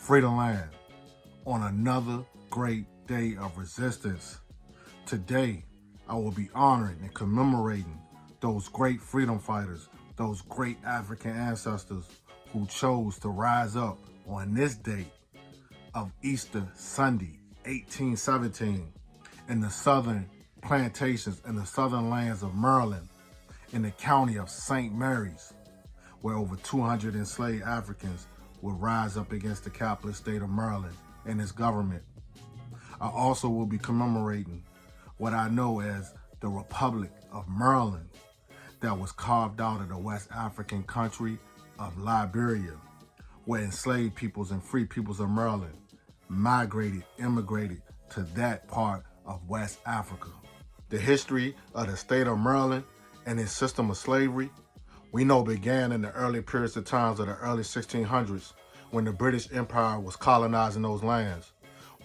freedom land on another great day of resistance. Today, I will be honoring and commemorating those great freedom fighters, those great African ancestors who chose to rise up on this date of Easter Sunday, 1817, in the southern plantations in the southern lands of Maryland, in the county of St. Mary's, where over 200 enslaved Africans would rise up against the capitalist state of Maryland and its government. I also will be commemorating what I know as the Republic of Maryland that was carved out of the West African country of Liberia, where enslaved peoples and free peoples of Maryland immigrated to that part of West Africa. The history of the state of Maryland and its system of slavery, we know began in the early periods of times of the early 1600s when the British Empire was colonizing those lands.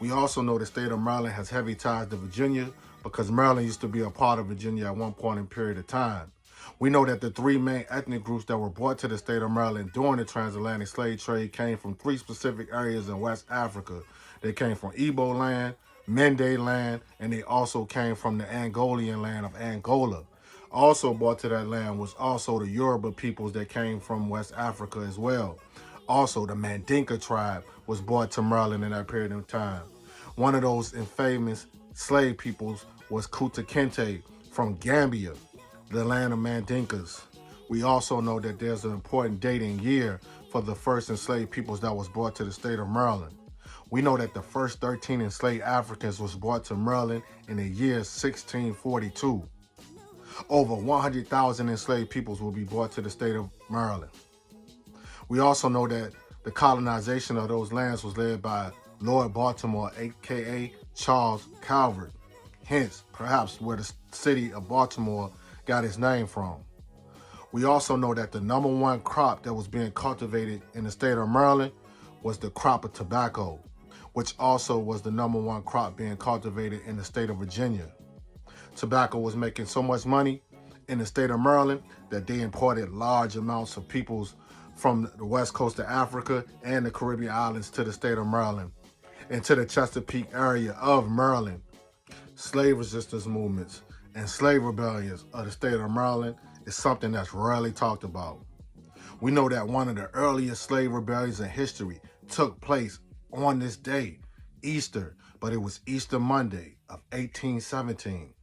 We also know the state of Maryland has heavy ties to Virginia because Maryland used to be a part of Virginia at one point in period of time. We know that the three main ethnic groups that were brought to the state of Maryland during the transatlantic slave trade came from three specific areas in West Africa. They came from Igbo land, Mende land, and they also came from the Angolian land of Angola. Also brought to that land was also the Yoruba peoples that came from West Africa as well. Also, the Mandinka tribe was brought to Maryland in that period of time. One of those infamous slave peoples was Kunta Kinte from Gambia, the land of Mandinkas. We also know that there's an important date and year for the first enslaved peoples that was brought to the state of Maryland. We know that the first 13 enslaved Africans was brought to Maryland in the year 1642. Over 100,000 enslaved peoples will be brought to the state of Maryland. We also know that the colonization of those lands was led by Lord Baltimore, aka Charles Calvert, hence perhaps where the city of Baltimore got its name from. We also know that the number one crop that was being cultivated in the state of Maryland was the crop of tobacco, which also was the number one crop being cultivated in the state of Virginia. Tobacco was making so much money in the state of Maryland that they imported large amounts of peoples from the west coast of Africa and the Caribbean islands to the state of Maryland and to the Chesapeake area of Maryland. Slave resistance movements and slave rebellions of the state of Maryland is something that's rarely talked about. We know that one of the earliest slave rebellions in history took place on this day, Easter, but it was Easter Monday of 1817.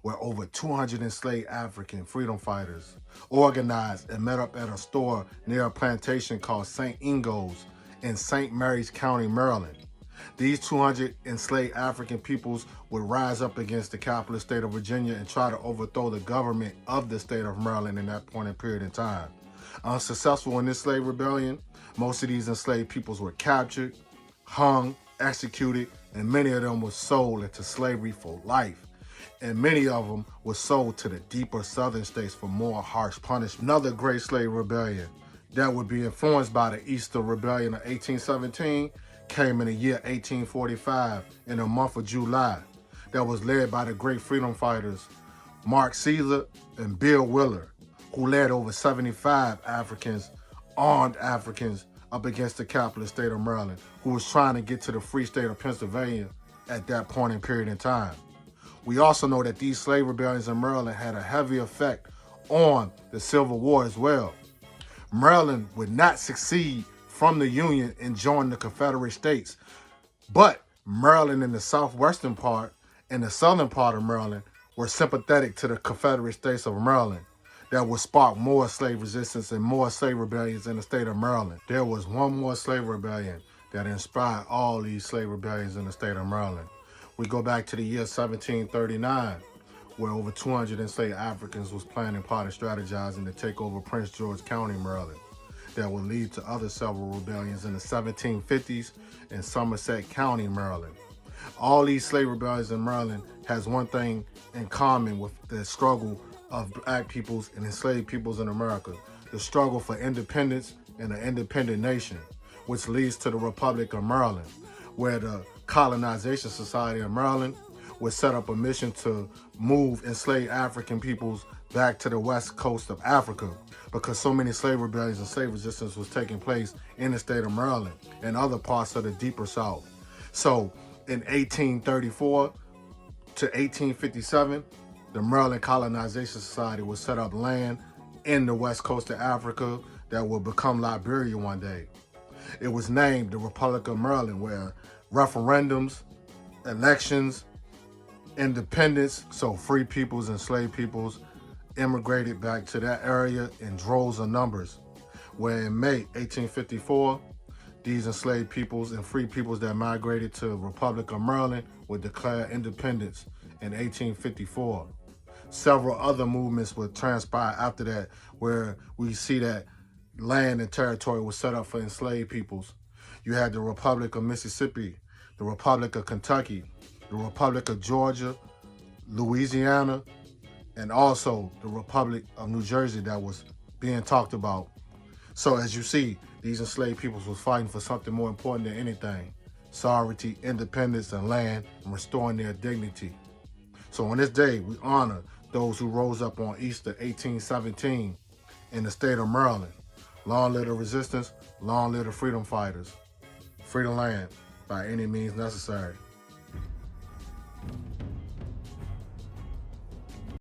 Where over 200 enslaved African freedom fighters organized and met up at a store near a plantation called St. Ingo's in St. Mary's County, Maryland. These 200 enslaved African peoples would rise up against the capitalist state of Virginia and try to overthrow the government of the state of Maryland in that point in period in time. Unsuccessful in this slave rebellion, most of these enslaved peoples were captured, hung, executed, and many of them were sold into slavery for life. And many of them were sold to the deeper southern states for more harsh punishment. Another great slave rebellion that would be influenced by the Easter Rebellion of 1817 came in the year 1845 in the month of July that was led by the great freedom fighters Mark Caesar and Bill Willard, who led over 75 armed Africans up against the capitalist state of Maryland, who was trying to get to the free state of Pennsylvania at that point in period in time. We also know that these slave rebellions in Maryland had a heavy effect on the Civil War as well. Maryland would not succeed from the Union and join the Confederate States, but Maryland in the southwestern part and the southern part of Maryland were sympathetic to the Confederate States of Maryland that would spark more slave resistance and more slave rebellions in the state of Maryland. There was one more slave rebellion that inspired all these slave rebellions in the state of Maryland. We go back to the year 1739, where over 200 enslaved Africans was planning, plotting, strategizing to take over Prince George County, Maryland, that would lead to other several rebellions in the 1750s in Somerset County, Maryland. All these slave rebellions in Maryland has one thing in common with the struggle of black peoples and enslaved peoples in America, the struggle for independence and an independent nation, which leads to the Republic of Maryland, where the Colonization Society of Maryland would set up a mission to move enslaved African peoples back to the west coast of Africa, because so many slave rebellions and slave resistance was taking place in the state of Maryland and other parts of the deeper South. So in 1834 to 1857, the Maryland Colonization Society would set up land in the west coast of Africa that would become Liberia one day. It was named the Republic of Maryland, where referendums, elections, independence, so free peoples and slave peoples, immigrated back to that area in droves of numbers, where in May 1854, these enslaved peoples and free peoples that migrated to the Republic of Maryland would declare independence in 1854. Several other movements would transpire after that, where we see that land and territory was set up for enslaved peoples. You had the Republic of Mississippi, the Republic of Kentucky, the Republic of Georgia, Louisiana, and also the Republic of New Jersey that was being talked about. So as you see, these enslaved peoples was fighting for something more important than anything: sovereignty, independence, and land, and restoring their dignity. So on this day, we honor those who rose up on Easter 1817 in the state of Maryland. Long live the resistance, long live the freedom fighters. Free the land by any means necessary.